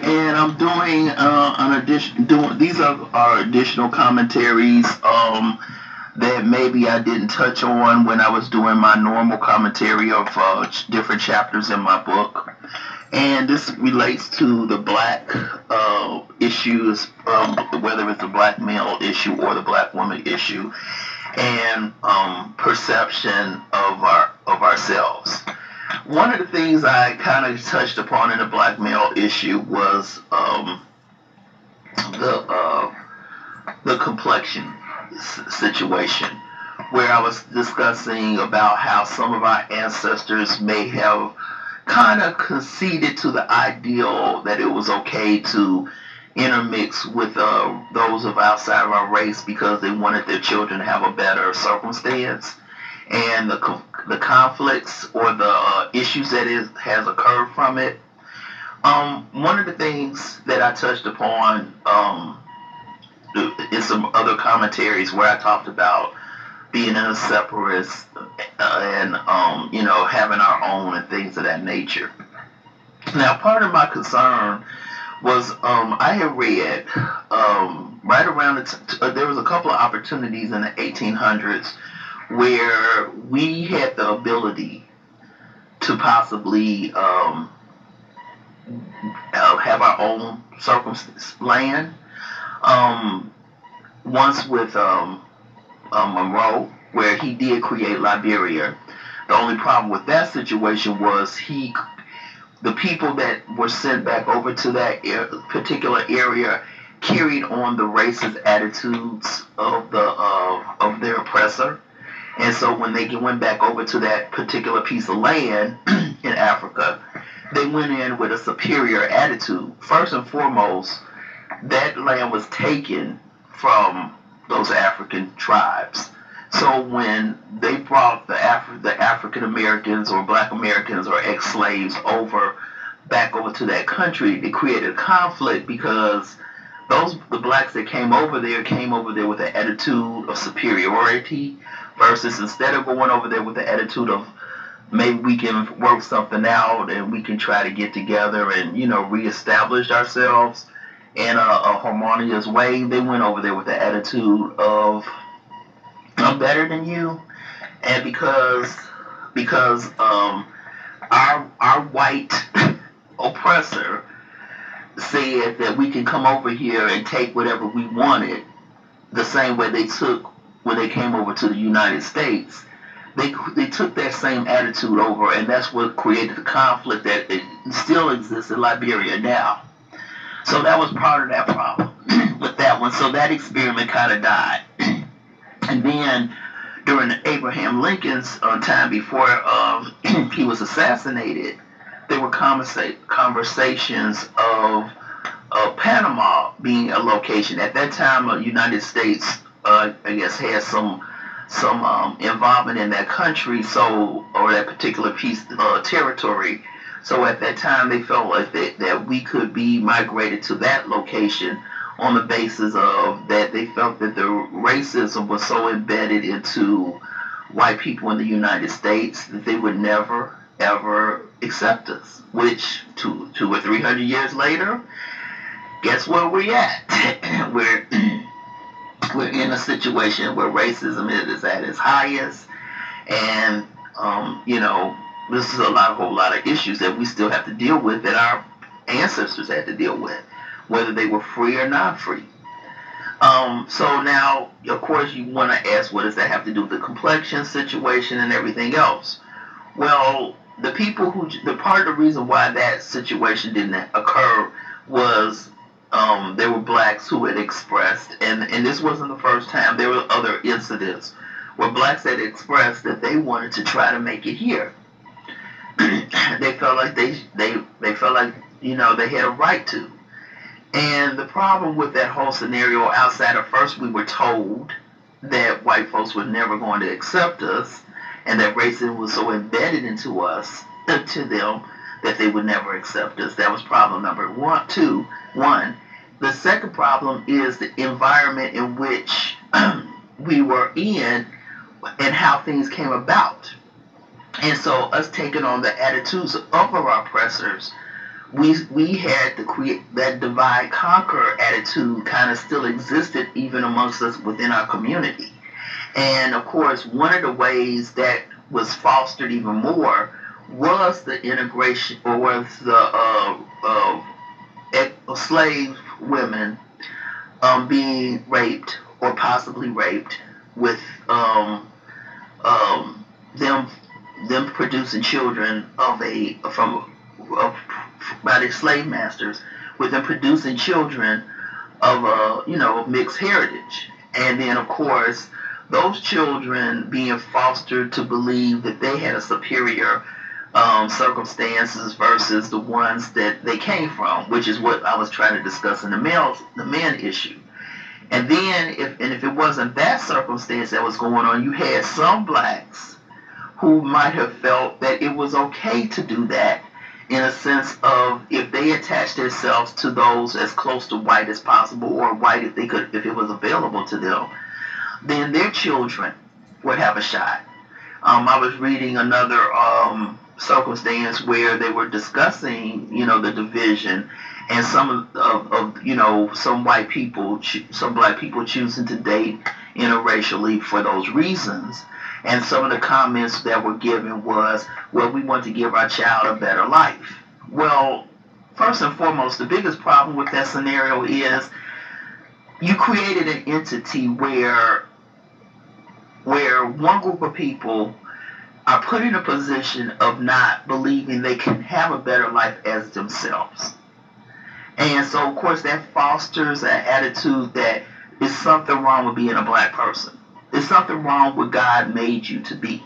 and I'm doing an addition. These are additional commentaries that maybe I didn't touch on when I was doing my normal commentary of different chapters in my book. And this relates to the black issues, whether it's the black male issue or the black woman issue, and perception of ourselves. One of the things I kind of touched upon in the black male issue was the the complexion situation, where I was discussing about how some of our ancestors may have kind of conceded to the ideal that it was okay to intermix with those of outside of our race because they wanted their children to have a better circumstance, and the conflicts or the issues that has occurred from it. One of the things that I touched upon in some other commentaries where I talked about being in a separatist and having our own and things of that nature. Now, part of my concern was I had read right around there was a couple of opportunities in the 1800s where we had the ability to possibly have our own circumstance land. Um, Once with Monroe, where he did create Liberia. The only problem with that situation was the people that were sent back over to that particular area carried on the racist attitudes of their oppressor. And so when they went back over to that particular piece of land in Africa, they went in with a superior attitude. First and foremost, that land was taken from those African tribes. So when they brought the African Americans or Black Americans or ex-slaves back over to that country, it created a conflict because the blacks that came over there with an attitude of superiority, versus instead of going over there with the attitude of maybe we can work something out and we can try to get together and reestablish ourselves in a harmonious way. They went over there with the attitude of I'm better than you, and because our white oppressor said that we can come over here and take whatever we wanted, the same way they took when they came over to the United States. They took that same attitude over, and that's what created the conflict that it still exists in Liberia now. So that was part of that problem with that one. So that experiment kind of died. And then during Abraham Lincoln's time before he was assassinated, there were conversations of Panama being a location. At that time, the United States, I guess, had some involvement in that country, or that particular piece territory. So at that time, they felt like that we could be migrated to that location on the basis of that they felt that the racism was so embedded into white people in the United States that they would never ever accept us. Which 200 or 300 years later, guess where we at? we're in a situation where racism is at its highest, and this is a whole lot of issues that we still have to deal with that our ancestors had to deal with, whether they were free or not free. So now, of course, you want to ask, what does that have to do with the complexion situation and everything else? Well, the part of the reason why that situation didn't occur was there were blacks who had expressed, and this wasn't the first time. There were other incidents where blacks had expressed that they wanted to try to make it here. They felt like they felt like they had a right to. And the problem with that whole scenario, outside of first we were told that white folks were never going to accept us, and that racism was so embedded into us, to them, that they would never accept us. That was problem number one. The second problem is the environment in which we were in and how things came about. And so us taking on the attitudes of our oppressors we had to create that divide conquer attitude kind of still existed even amongst us within our community. And of course, one of the ways that was fostered even more was the integration, or was the slave women being raped or possibly raped, with um, them producing children of a from of, by their slave masters, with them producing children of a of mixed heritage, and then of course those children being fostered to believe that they had a superior circumstances versus the ones that they came from, which is what I was trying to discuss in the men issue. And then if it wasn't that circumstance that was going on, you had some blacks who might have felt that it was okay to do that, in a sense of if they attach themselves to those as close to white as possible, or white if they could, if it was available to them, then their children would have a shot. I was reading another circumstance where they were discussing, the division, and of some white people, some black people choosing to date interracially for those reasons. And some of the comments that were given was, well, we want to give our child a better life. Well, first and foremost, the biggest problem with that scenario is you created an entity where one group of people are put in a position of not believing they can have a better life as themselves. And so, of course, that fosters an attitude that is something wrong with being a black person. There's something wrong with God made you to be.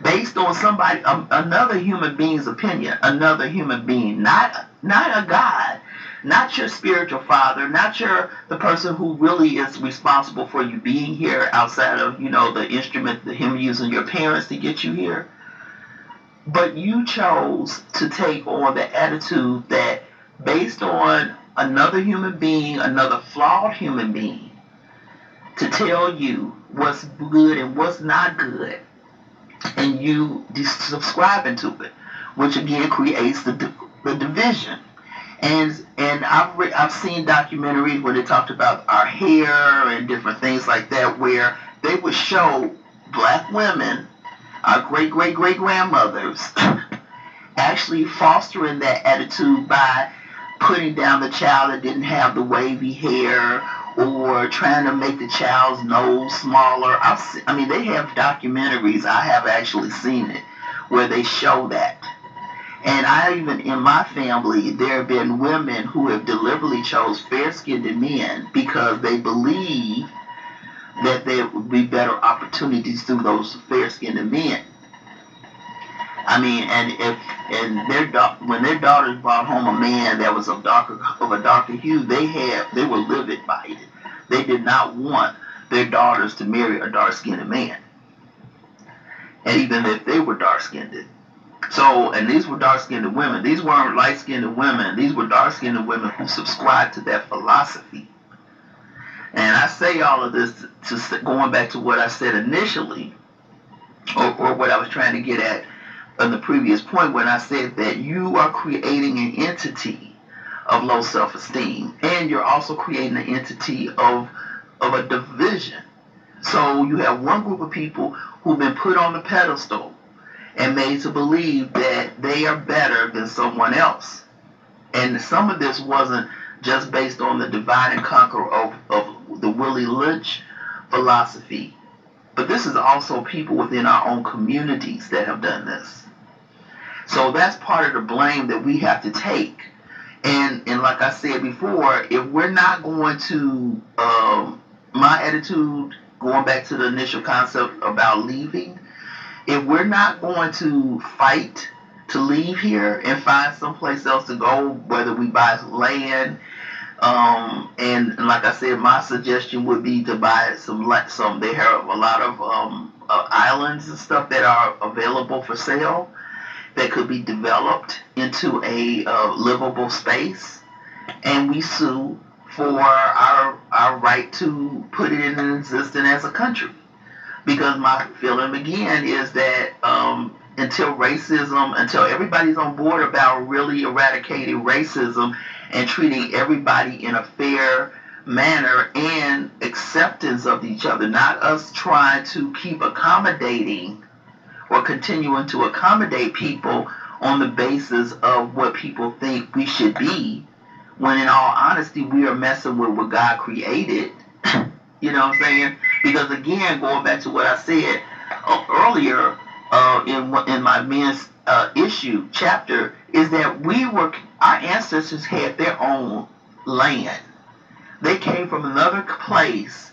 Based on somebody, another human being's opinion, another human being, not a God, not your spiritual father, not the person who really is responsible for you being here outside of the instrument, him using your parents to get you here. But you chose to take on the attitude that, based on another human being, another flawed human being, to tell you what's good and what's not good, and you subscribing to it, which again creates the division. And I've seen documentaries where they talked about our hair and different things like that, where they would show black women, our great grandmothers, actually fostering that attitude by putting down the child that didn't have the wavy hair, or trying to make the child's nose smaller. I mean, they have documentaries, I have actually seen it, where they show that. And I even, in my family, there have been women who have deliberately chose fair-skinned men because they believe that there would be better opportunities through those fair-skinned men. I mean, and if and when their daughters brought home a man that was of a darker hue, they were livid by it. They did not want their daughters to marry a dark-skinned man, and even if they were dark-skinned. So, and these were dark-skinned women. These weren't light-skinned women. These were dark-skinned women who subscribed to that philosophy. And I say all of this going back to what I said initially, or what I was trying to get at in the previous point, when I said that you are creating an entity of low self-esteem, and you're also creating an entity of a division. So you have one group of people who've been put on the pedestal and made to believe that they are better than someone else. And some of this wasn't just based on the divide and conquer of the Willie Lynch philosophy, but this is also people within our own communities that have done this. So that's part of the blame that we have to take. And like I said before, if we're not going to, my attitude, going back to the initial concept about leaving, if we're not going to fight to leave here and find someplace else to go, whether we buy land, and like I said, my suggestion would be to buy some. They have a lot of islands and stuff that are available for sale, that could be developed into a livable space, and we sue for our right to put it in existence as a country. Because my feeling again is that until everybody's on board about really eradicating racism and treating everybody in a fair manner and acceptance of each other, not us trying to keep accommodating or continuing to accommodate people on the basis of what people think we should be, when in all honesty, we are messing with what God created. You know what I'm saying? Because again, going back to what I said earlier in my men's issue chapter, is that our ancestors had their own land. They came from another place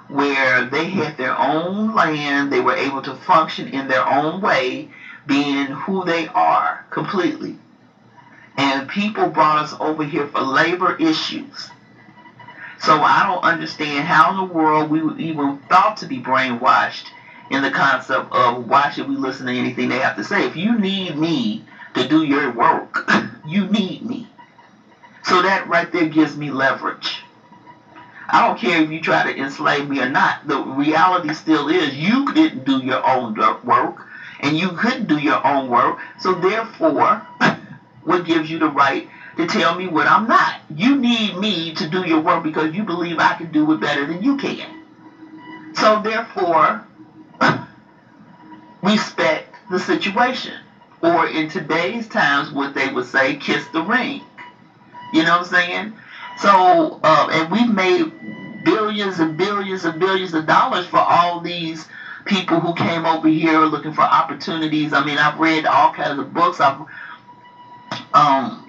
where they had their own land. They were able to function in their own way, being who they are completely. And people brought us over here for labor issues. So I don't understand how in the world we would even thought to be brainwashed in the concept of why should we listen to anything they have to say. If you need me to do your work, you need me. So that right there gives me leverage. I don't care if you try to enslave me or not. The reality still is you didn't do your own work and you couldn't do your own work. So therefore, what gives you the right to tell me what I'm not? You need me to do your work because you believe I can do it better than you can. So therefore, respect the situation. Or in today's times, what they would say, kiss the ring. You know what I'm saying? So, and we've made billions and billions and billions of dollars for all these people who came over here looking for opportunities. I mean, I've read all kinds of books. I've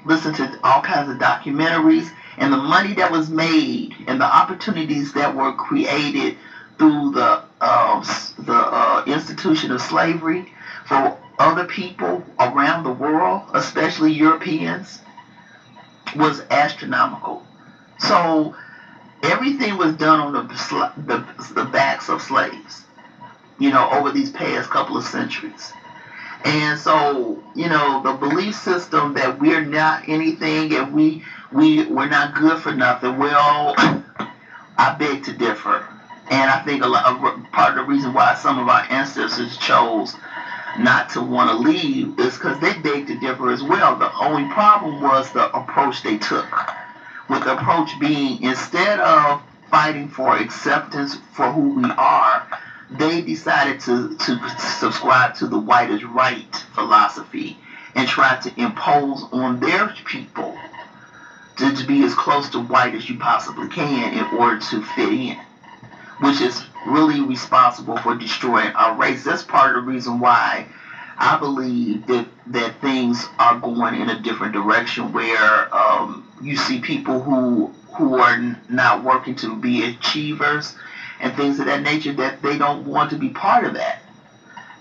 listened to all kinds of documentaries, and the money that was made and the opportunities that were created through the institution of slavery for other people around the world, especially Europeans, was astronomical. So everything was done on the backs of slaves, over these past couple of centuries. And so, the belief system that we're not anything and we're not good for nothing. Well, I beg to differ. And I think part of the reason why some of our ancestors chose not to want to leave is because they beg to differ as well. The only problem was the approach they took. With the approach being, instead of fighting for acceptance for who we are, they decided to subscribe to the white is right philosophy and try to impose on their people to be as close to white as you possibly can in order to fit in, which is really responsible for destroying our race. That's part of the reason why I believe that things are going in a different direction, where you see people who are not working to be achievers and things of that nature, that they don't want to be part of that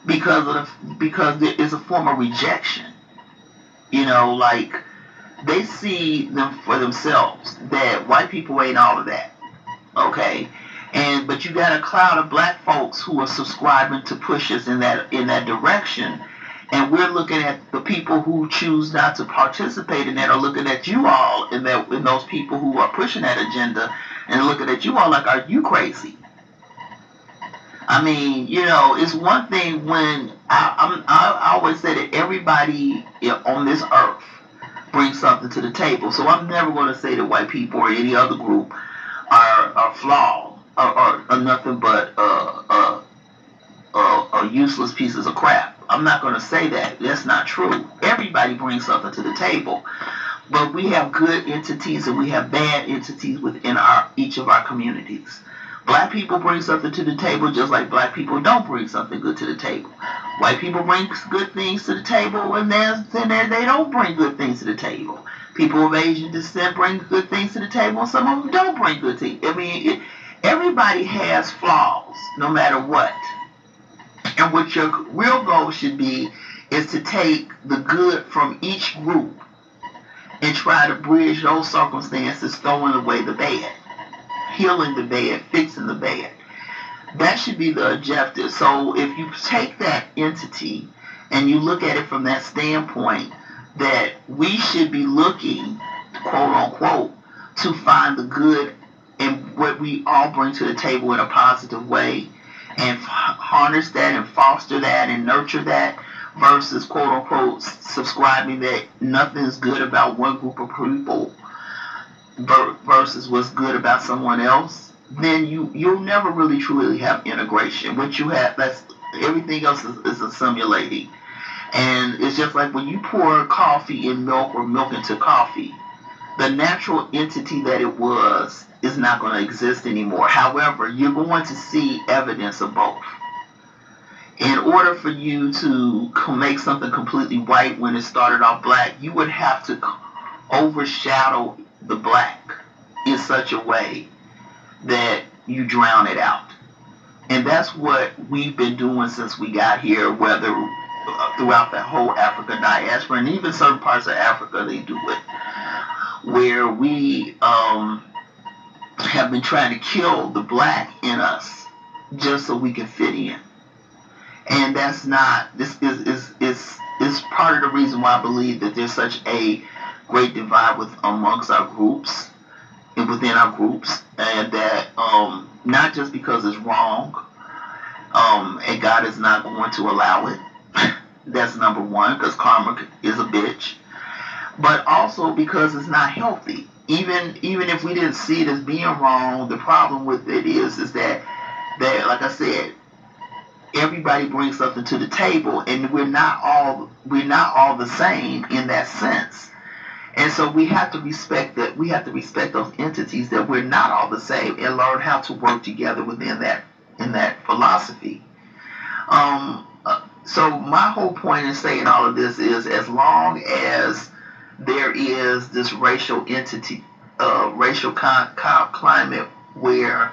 because there is a form of rejection. Like they see them for themselves that white people ain't all of that. Okay. But you got a cloud of black folks who are subscribing to push us in that direction, and we're looking at the people who choose not to participate in that, are looking at you all in those people who are pushing that agenda, and looking at you all like, are you crazy? I mean, it's one thing when I always say that everybody on this earth brings something to the table. So I'm never going to say that white people or any other group are flawed or nothing but useless pieces of crap. I'm not going to say that. That's not true. Everybody brings something to the table. But we have good entities and we have bad entities within each of our communities. Black people bring something to the table just like black people don't bring something good to the table. White people bring good things to the table, and then they don't bring good things to the table. People of Asian descent bring good things to the table, and some of them don't bring good things. I mean, everybody has flaws, no matter what. And what your real goal should be is to take the good from each group and try to bridge those circumstances, throwing away the bad, healing the bad, fixing the bad. That should be the objective. So if you take that entity and you look at it from that standpoint, that we should be looking, quote unquote, to find the good in what we all bring to the table in a positive way, and harness that and foster that and nurture that, versus quote unquote subscribing that nothing's good about one group of people versus what's good about someone else, then you'll never really truly have integration. What you have, that's everything else is assimilating. And it's just like when you pour coffee in milk or milk into coffee, the natural entity that it was is not going to exist anymore. However, you're going to see evidence of both. In order for you to make something completely white when it started off black, you would have to overshadow the black in such a way that you drown it out. And that's what we've been doing since we got here, whether throughout the whole Africa diaspora and even certain parts of Africa they do it, where we have been trying to kill the black in us just so we can fit in. And that's not, this is part of the reason why I believe that there's such a great divide with amongst our groups and within our groups, and that not just because it's wrong, and God is not going to allow it. That's number one, because karma is a bitch, but also because it's not healthy. Even if we didn't see it as being wrong, the problem with it is that like I said, everybody brings something to the table, and we're not all the same in that sense. And so we have to respect that. We have to respect those entities that we're not all the same, and learn how to work together within that in that philosophy. So my whole point in saying all of this is, as long as there is this racial entity, racial climate where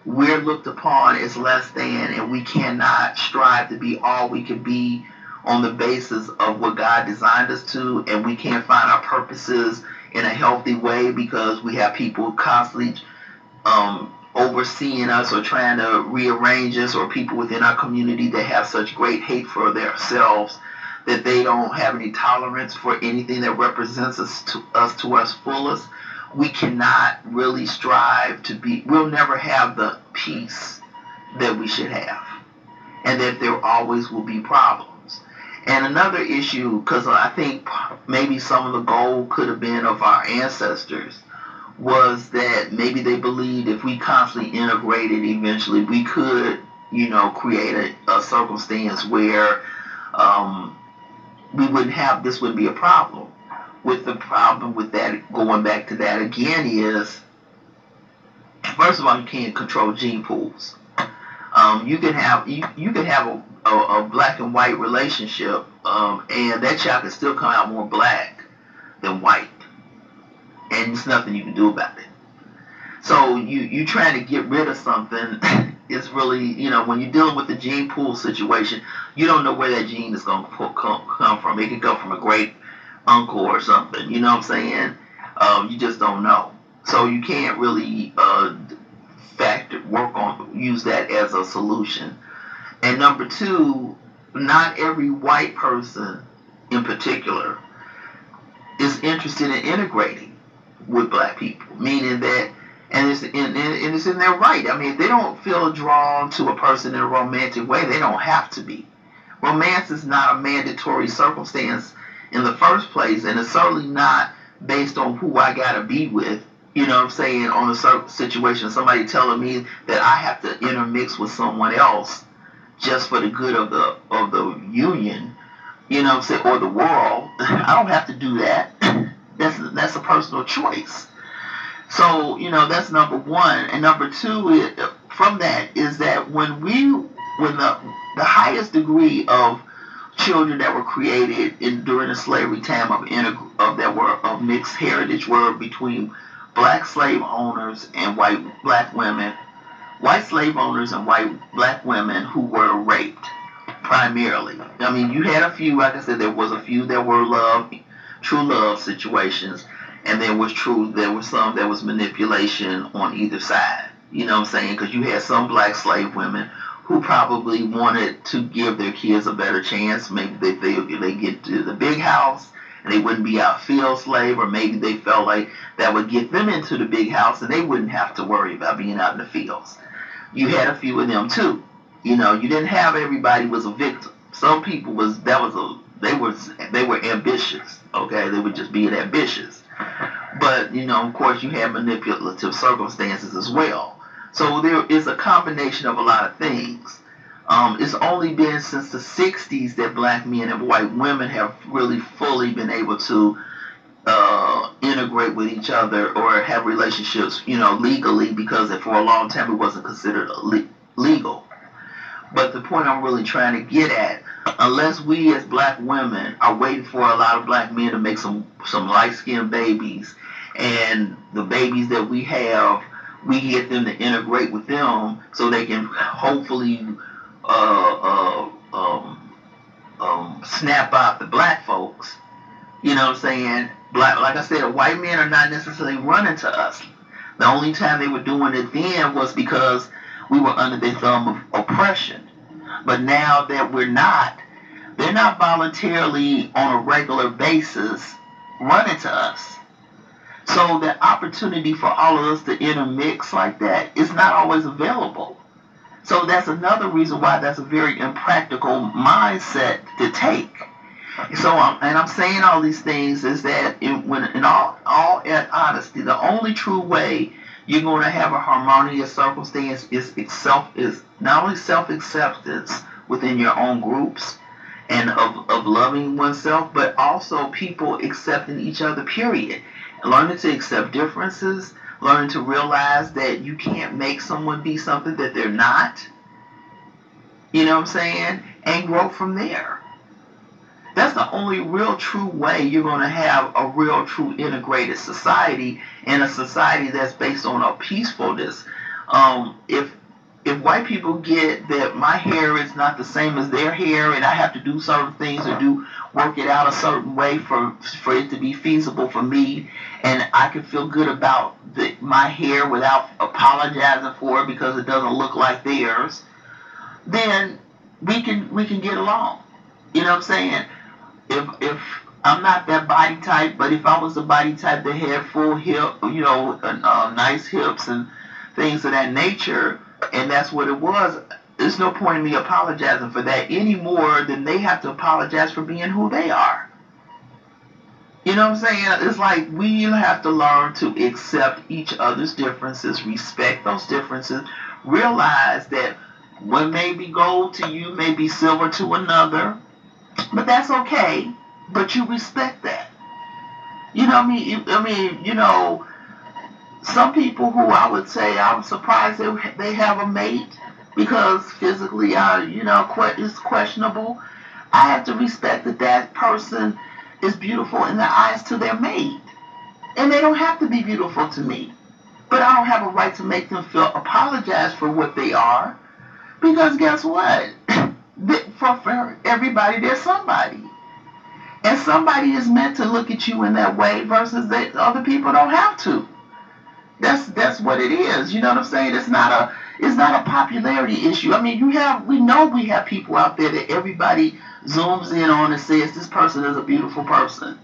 we're looked upon as less than, and we cannot strive to be all we can be on the basis of what God designed us to, and we can't find our purposes in a healthy way because we have people constantly overseeing us or trying to rearrange us, or people within our community that have such great hate for themselves that they don't have any tolerance for anything that represents us to us fullest. We cannot really strive to be, we'll never have the peace that we should have, and that there always will be problems. And another issue, because I think maybe some of the goal could have been of our ancestors, was that maybe they believed if we constantly integrated, eventually we could, create a circumstance where um, we wouldn't have, this wouldn't be a problem. With the problem with that, going back to that again, is first of all, you can't control gene pools. You can have a black and white relationship, and that child can still come out more black than white, and there's nothing you can do about it. So you trying to get rid of something is really, when you're dealing with the gene pool situation, you don't know where that gene is going to come from. It could come from a great uncle or something. You know what I'm saying? You just don't know. So you can't really use that as a solution. And number two, not every white person in particular is interested in integrating with black people, meaning that, and it's in their right. I mean, if they don't feel drawn to a person in a romantic way, they don't have to be. Romance is not a mandatory circumstance in the first place, and it's certainly not based on who I gotta be with. You know what I'm saying? On a certain situation, somebody telling me that I have to intermix with someone else just for the good of the union. You know what I'm saying? Or the world. I don't have to do that. That's a personal choice. So, that's number one. And number two, from that, is that when the highest degree of children that were created during the slavery time that were of mixed heritage were between black slave owners and white slave owners and white black women who were raped primarily. I mean, you had a few, like I said, there was a few that were true love situations, and there was some that was manipulation on either side. You know what I'm saying? Because you had some black slave women who probably wanted to give their kids a better chance. Maybe they feel if they get to the big house and they wouldn't be out field slave, or maybe they felt like that would get them into the big house and they wouldn't have to worry about being out in the fields. You had a few of them too. You didn't have everybody was a victim. Some people they were ambitious. Okay, they were just being ambitious. But of course, you have manipulative circumstances as well. So there is a combination of a lot of things. It's only been since the '60s that black men and white women have really fully been able to integrate with each other or have relationships, legally, because for a long time it wasn't considered legal. But the point I'm really trying to get at, unless we as black women are waiting for a lot of black men to make some light skinned babies, and the babies that we have, we get them to integrate with them so they can hopefully snap out the black folks. You know what I'm saying? Black, like I said, white men are not necessarily running to us. The only time they were doing it then was because we were under their thumb of oppression. But now that we're not, they're not voluntarily on a regular basis running to us. So the opportunity for all of us to intermix like that is not always available. So that's another reason why that's a very impractical mindset to take. So I'm saying all these things is that in all honesty, the only true way you're going to have a harmonious circumstance is not only self acceptance within your own groups and of loving oneself, but also people accepting each other. Period. Learning to accept differences, learning to realize that you can't make someone be something that they're not. You know what I'm saying? And grow from there. That's the only real true way you're going to have a real true integrated society, and a society that's based on a peacefulness. If white people get that my hair is not the same as their hair, and I have to do certain things or do work it out a certain way for it to be feasible for me, and I can feel good about my hair without apologizing for it because it doesn't look like theirs, then we can get along. You know what I'm saying? If I'm not that body type, but if I was the body type that had full hip, nice hips and things of that nature, and that's what it was, there's no point in me apologizing for that any more than they have to apologize for being who they are. You know what I'm saying? It's like we have to learn to accept each other's differences, respect those differences, realize that what may be gold to you may be silver to another, but that's okay. But you respect that. You know what I mean? Some people who I would say I'm surprised they have a mate because physically, it's questionable. I have to respect that that person is beautiful in the eyes to their mate, and they don't have to be beautiful to me. But I don't have a right to make them feel apologize for what they are, because guess what? For everybody, there's somebody. And somebody is meant to look at you in that way versus that other people don't have to. That's what it is. You know what I'm saying? It's not a popularity issue. I mean, we know we have people out there that everybody zooms in on and says this person is a beautiful person.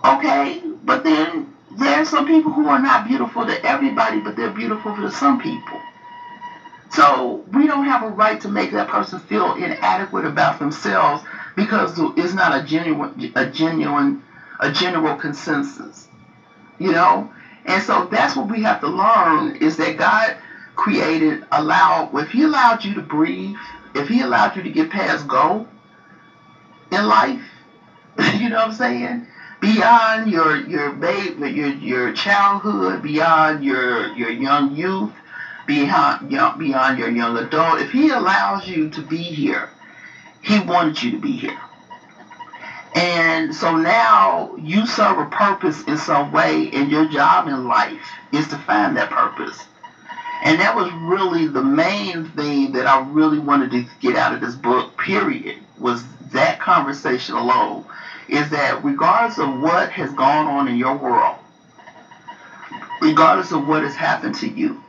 Okay, but then there are some people who are not beautiful to everybody, but they're beautiful to some people. So we don't have a right to make that person feel inadequate about themselves because it's not a general consensus, you know. And so that's what we have to learn is that God if He allowed you to breathe, if He allowed you to get past go in life, you know what I'm saying? Beyond your childhood, beyond your young youth, beyond your young adult. If He allows you to be here, He wanted you to be here. And so now you serve a purpose in some way, and your job in life is to find that purpose. And that was really the main thing that I really wanted to get out of this book, period, was that conversation alone. Is that regardless of what has gone on in your world, regardless of what has happened to you,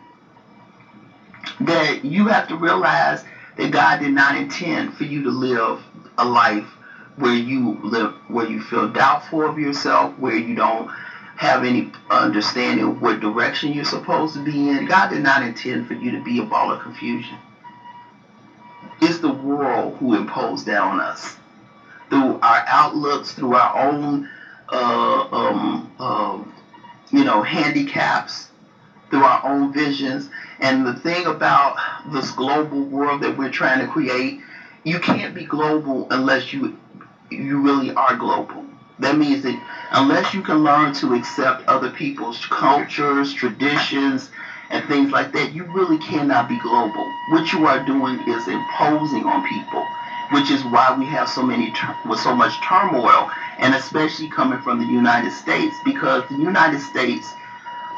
that you have to realize that God did not intend for you to live a life where you feel doubtful of yourself, where you don't have any understanding of what direction you're supposed to be in. God did not intend for you to be a ball of confusion. It's the world who imposed that on us through our outlooks, through our own, uh, um, uh, handicaps, through our own visions. And the thing about this global world that we're trying to create, you can't be global unless you really are global. That means that unless you can learn to accept other people's cultures, traditions, and things like that, you really cannot be global. What you are doing is imposing on people, which is why we have with so much turmoil, and especially coming from the United States, because the United States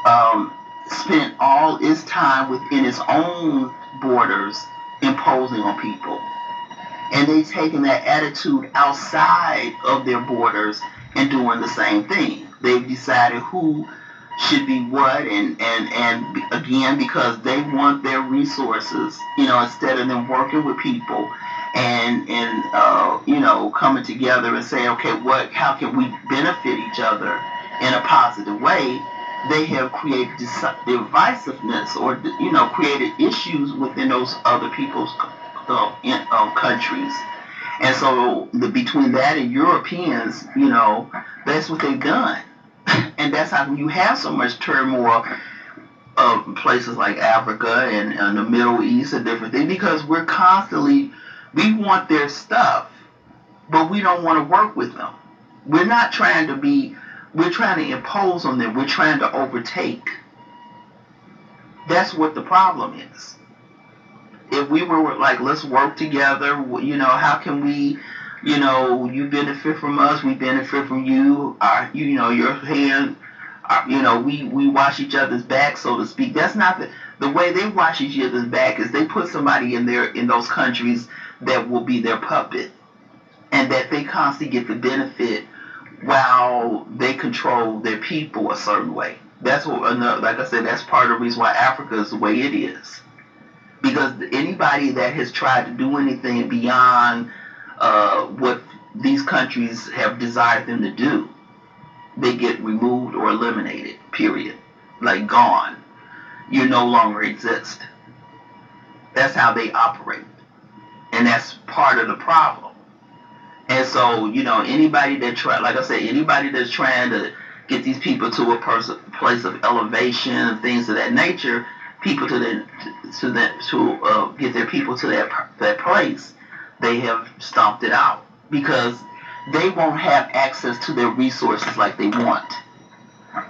um, spent all its time within its own borders imposing on people, and they've taken that attitude outside of their borders and doing the same thing. They've decided who should be what, and again, because they want their resources, instead of them working with people and coming together and say, okay, how can we benefit each other in a positive way. They have created divisiveness, or created issues within those other people's countries. And so between that and Europeans, that's what they've done. And that's how you have so much turmoil of places like Africa and the Middle East and different things, because we want their stuff, but we don't want to work with them. We're not trying to be, we're trying to impose on them. We're trying to overtake. That's what the problem is. If we were like, let's work together, how can we, you benefit from us, we benefit from you, your hand, we wash each other's back, so to speak. That's not the way they wash each other's back. Is they put somebody in those countries that will be their puppet, and that they constantly get the benefit while they control their people a certain way. That's what, like I said, that's part of the reason why Africa is the way it is. Because anybody that has tried to do anything beyond what these countries have desired them to do, they get removed or eliminated, period. Like gone. You no longer exist. That's how they operate. And that's part of the problem. And so, anybody like I said, anybody that's trying to get these people to place of elevation and things of that nature, people to get their people to that place, they have stomped it out, because they won't have access to their resources like they want.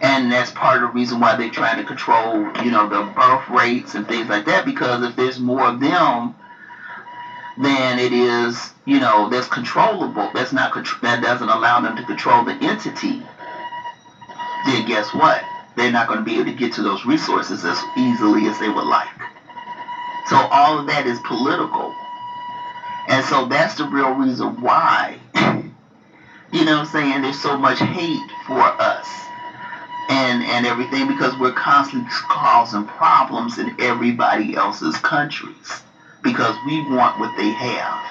And that's part of the reason why they're trying to control, the birth rates and things like that, because if there's more of them, then it is, that's controllable. That doesn't allow them to control the entity. Then guess what? They're not going to be able to get to those resources as easily as they would like. So all of that is political. And so that's the real reason why, what I'm saying, there's so much hate for us and everything, because we're constantly causing problems in everybody else's countries because we want what they have.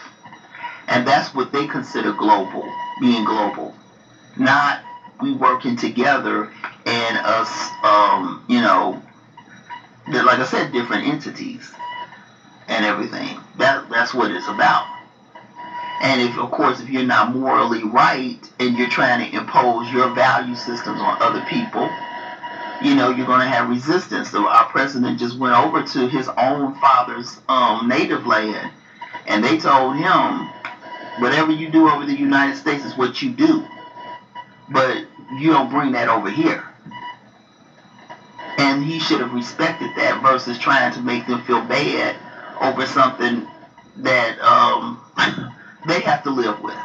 And that's what they consider global, being global. Not we working together and us, like I said, different entities and everything. That's what it's about. And of course, if you're not morally right and you're trying to impose your value systems on other people, you're going to have resistance. So our president just went over to his own father's native land, and they told him, whatever you do over the United States is what you do, but you don't bring that over here. And he should have respected that versus trying to make them feel bad over something that they have to live with.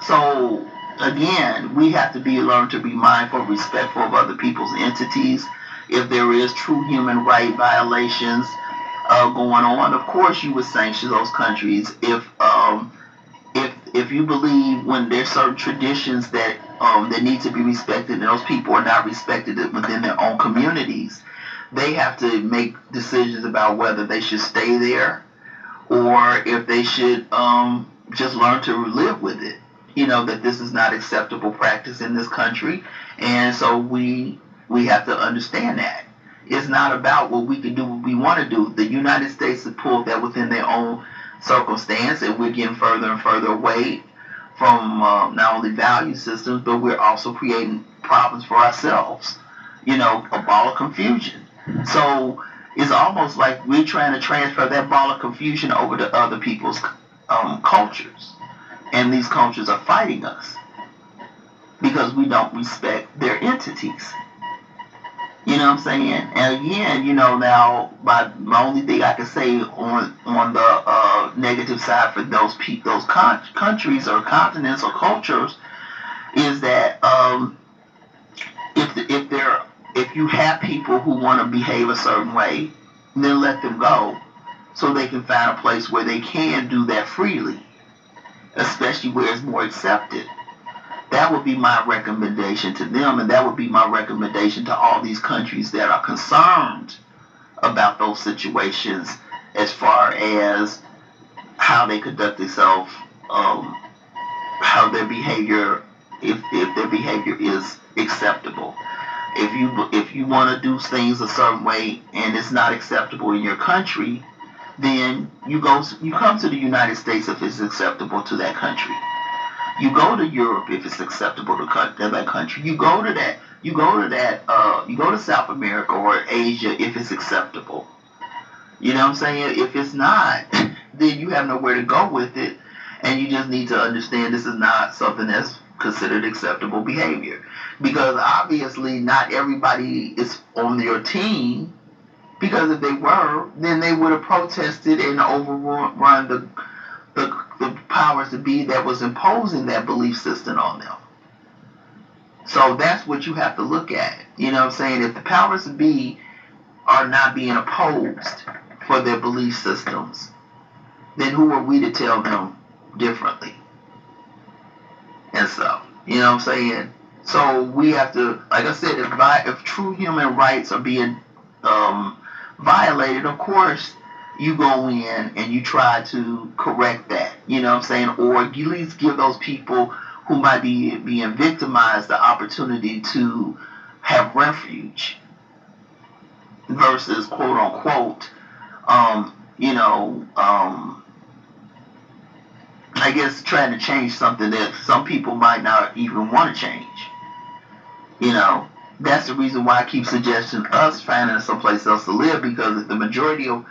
So again, we have to learn to be mindful, respectful of other people's entities. If there is true human right violations going on, of course you would sanction those countries. If you believe when there's certain traditions that need to be respected and those people are not respected within their own communities, they have to make decisions about whether they should stay there or if they should just learn to live with it. That this is not acceptable practice in this country, and so we have to understand that. It's not about what we can do, what we want to do. The United States has pulled that within their own circumstance, and we're getting further and further away from not only value systems, but we're also creating problems for ourselves. A ball of confusion. So it's almost like we're trying to transfer that ball of confusion over to other people's cultures, and these cultures are fighting us because we don't respect their entities. You know what I'm saying? And again, now my only thing I can say on the negative side for those countries or continents or cultures is that if you have people who want to behave a certain way, then let them go so they can find a place where they can do that freely, especially where it's more accepted. That would be my recommendation to them, and that would be my recommendation to all these countries that are concerned about those situations as far as how they conduct themselves, um, how their behavior, if their behavior is acceptable. If you want to do things a certain way and it's not acceptable in your country, then you come to the United States if it's acceptable to that country. You go to Europe if it's acceptable to that country. You go to South America or Asia if it's acceptable. You know what I'm saying? If it's not, then you have nowhere to go with it, and you just need to understand this is not something that's considered acceptable behavior. Because obviously, not everybody is on your team. Because if they were, then they would have protested and overrun the powers to be that was imposing that belief system on them. So that's what you have to look at. You know what I'm saying? If the powers to be are not being opposed for their belief systems, then who are we to tell them differently and stuff? You know what I'm saying? So we have to, like I said, if true human rights are being um, violated, of course you go in and you try to correct that. You know what I'm saying? Or at least give those people who might be being victimized the opportunity to have refuge versus quote unquote, um, you know, um, I guess trying to change something that some people might not even want to change. You know, that's the reason why I keep suggesting us finding someplace else to live, because if the majority of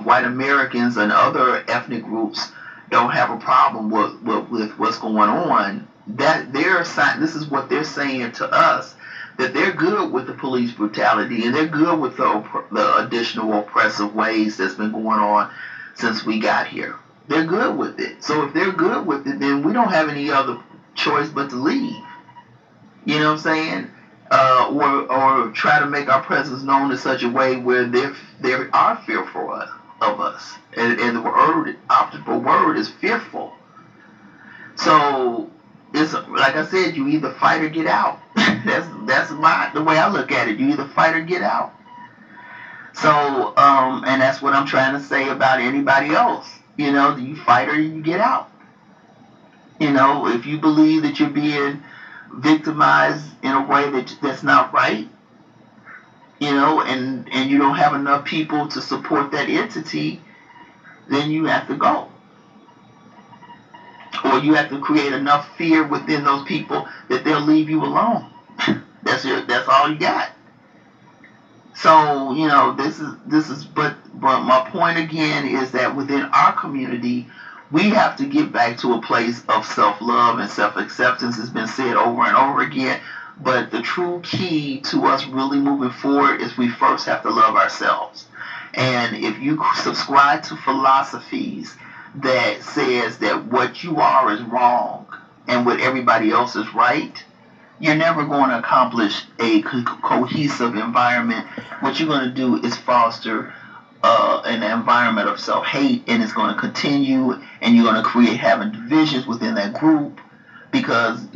white Americans and other ethnic groups don't have a problem with what's going on, that this is what they're saying to us, that they're good with the police brutality and they're good with the additional oppressive ways that's been going on since we got here. They're good with it. So if they're good with it, then we don't have any other choice but to leave. You know what I'm saying? Or try to make our presence known in such a way where they are fearful of us, and the optical word is fearful. So it's like I said, you either fight or get out. that's the way I look at it. You either fight or get out. So and that's what I'm trying to say about anybody else. You fight or you get out. If you believe that you're being victimized in a way that's not right, and you don't have enough people to support that entity, then you have to go. Or you have to create enough fear within those people that they'll leave you alone. That's all you got. So, but my point again is that within our community, we have to get back to a place of self-love and self-acceptance. Has been said over and over again. But the true key to us really moving forward is we first have to love ourselves. And if you subscribe to philosophies that says that what you are is wrong and what everybody else is right, you're never going to accomplish a cohesive environment. What you're going to do is foster an environment of self-hate, and it's going to continue, and you're going to create having divisions within that group because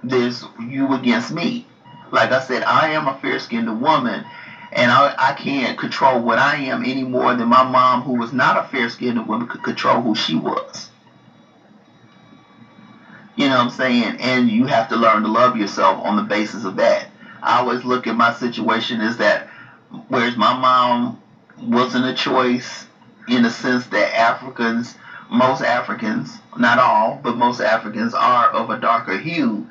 there's you against me. Like I said, I am a fair-skinned woman, and I can't control what I am any more than my mom, who was not a fair-skinned woman, could control who she was. You know what I'm saying? And you have to learn to love yourself on the basis of that. I always look at my situation as that whereas my mom wasn't a choice in the sense that most Africans, not all, but most Africans are of a darker hue.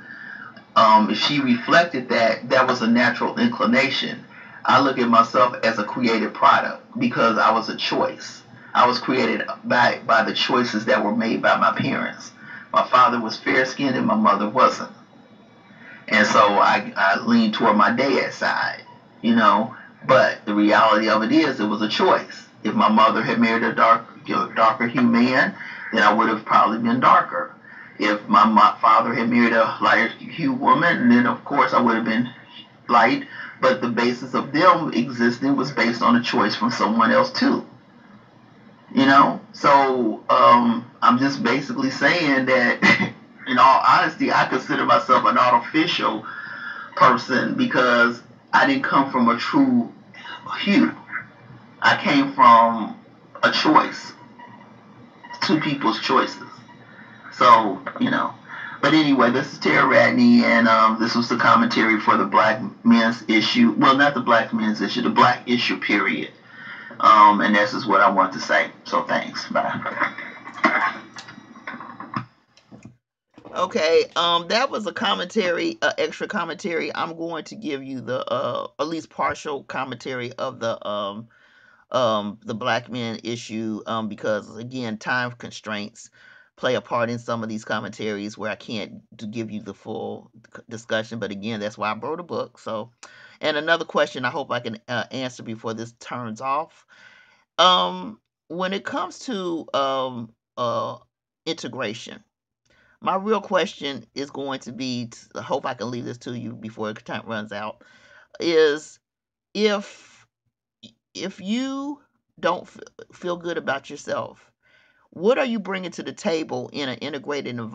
She reflected that that was a natural inclination. I look at myself as a created product because I was a choice. I was created by the choices that were made by my parents. My father was fair skinned and my mother wasn't. And so I leaned toward my dad's side, you know. But the reality of it is, it was a choice. If my mother had married a darker hue man, then I would have probably been darker. If my father had married a lighter hue woman, then of course I would have been light. But the basis of them existing was based on a choice from someone else too. You know, so I'm just basically saying that, in all honesty, I consider myself an artificial person because I didn't come from a true hue. I came from a choice, two people's choices. So, you know. But anyway, this is Tara Radney, and this was the commentary for the Black Men's Issue. Well, not the Black Men's Issue, the Black Issue, period. And this is what I want to say. So thanks. Bye. Okay, that was a commentary, extra commentary. I'm going to give you the at least partial commentary of the Black Men Issue, because again, time constraints play a part in some of these commentaries where I can't give you the full discussion. But again, that's why I wrote a book. So, and another question I hope I can answer before this turns off. When it comes to integration, my real question is going to be, I hope I can leave this to you before time runs out, is if you don't feel good about yourself, what are you bringing to the table in an integrated environment?